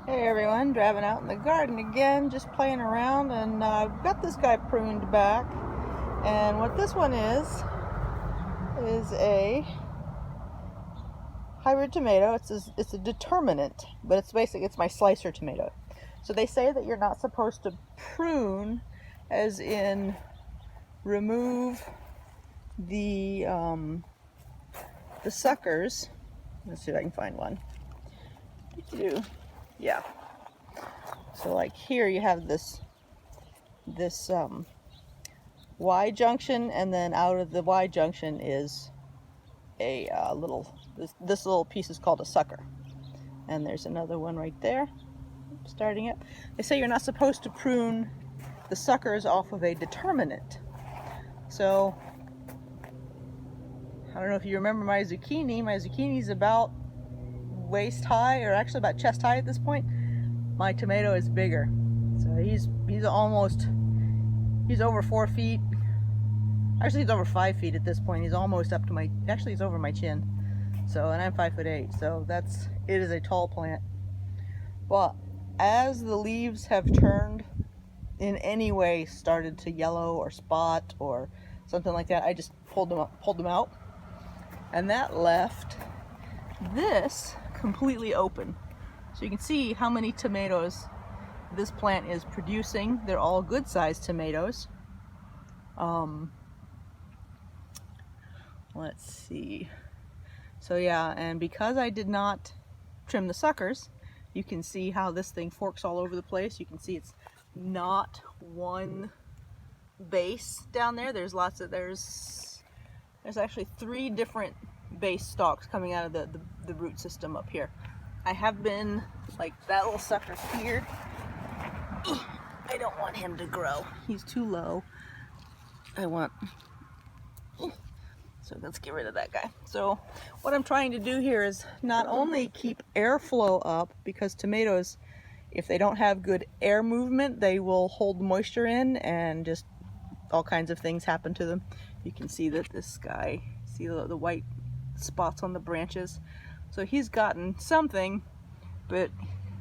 Hey everyone, driving out in the garden again, just playing around, and I've got this guy pruned back. And what this one is a hybrid tomato. It's a determinant, but it's my slicer tomato. So they say that you're not supposed to prune, as in remove the suckers. Let's see if I can find one. Yeah. So like here you have this Y junction, and then out of the Y junction is a this little piece is called a sucker. And there's another one right there, starting it. They say you're not supposed to prune the suckers off of a determinant. So I don't know if you remember my zucchini. My zucchini is about waist high, or actually about chest high at this point. My tomato is bigger, so he's over 4 feet. Actually, he's over 5 feet at this point. He's almost up to he's over my chin. So, and I'm 5'8", so it is a tall plant. But as the leaves have turned in any way, started to yellow or spot or something like that, I just pulled them out, and that left this completely open. So you can see how many tomatoes this plant is producing. They're all good sized tomatoes. Let's see. So yeah, and because I did not trim the suckers, you can see how this thing forks all over the place. You can see it's not one base down there. There's actually 3 different base stalks coming out of the root system up here. I have been, like that little sucker here, I don't want him to grow. He's too low. So let's get rid of that guy. So what I'm trying to do here is not only keep airflow up, because tomatoes, if they don't have good air movement, they will hold moisture in and just all kinds of things happen to them. You can see that this guy, see the white spots on the branches. So he's gotten something, but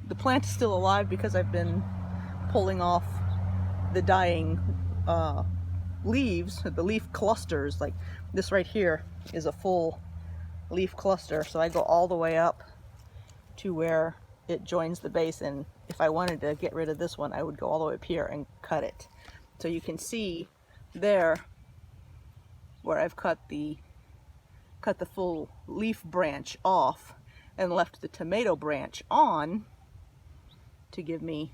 the plant is still alive because I've been pulling off the dying leaves, the leaf clusters. Like this right here is a full leaf cluster, so I go all the way up to where it joins the base, and if I wanted to get rid of this one, I would go all the way up here and cut it. So you can see there where I've cut the full leaf branch off and left the tomato branch on to give me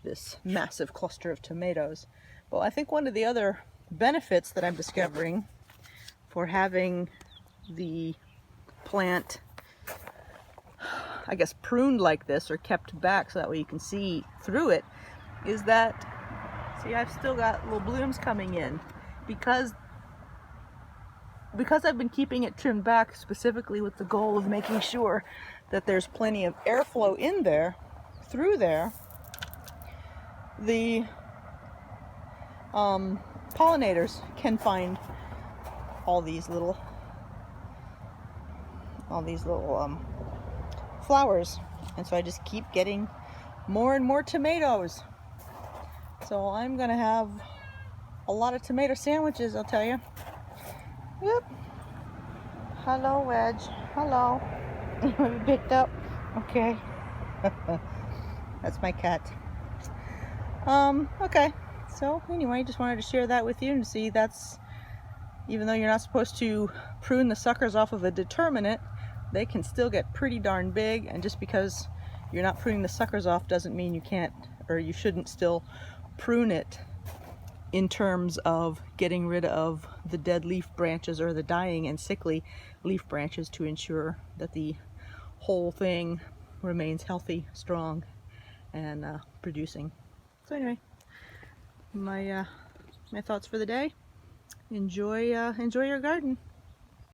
this massive cluster of tomatoes. Well, I think one of the other benefits that I'm discovering for having the plant, I guess, pruned like this or kept back so that way you can see through it, is that, see, I've still got little blooms coming in because I've been keeping it trimmed back specifically with the goal of making sure that there's plenty of airflow in there, through there. The pollinators can find all these little flowers, and so I just keep getting more and more tomatoes. So I'm gonna have a lot of tomato sandwiches, I'll tell you. Yep. Hello, Wedge. Hello. You want to be picked up? Okay. That's my cat. Okay. So anyway, just wanted to share that with you and see that's, even though you're not supposed to prune the suckers off of a determinate, they can still get pretty darn big, and just because you're not pruning the suckers off doesn't mean you can't, or you shouldn't still prune it in terms of getting rid of the dead leaf branches or the dying and sickly leaf branches to ensure that the whole thing remains healthy, strong, and producing. So anyway, my thoughts for the day. Enjoy your garden.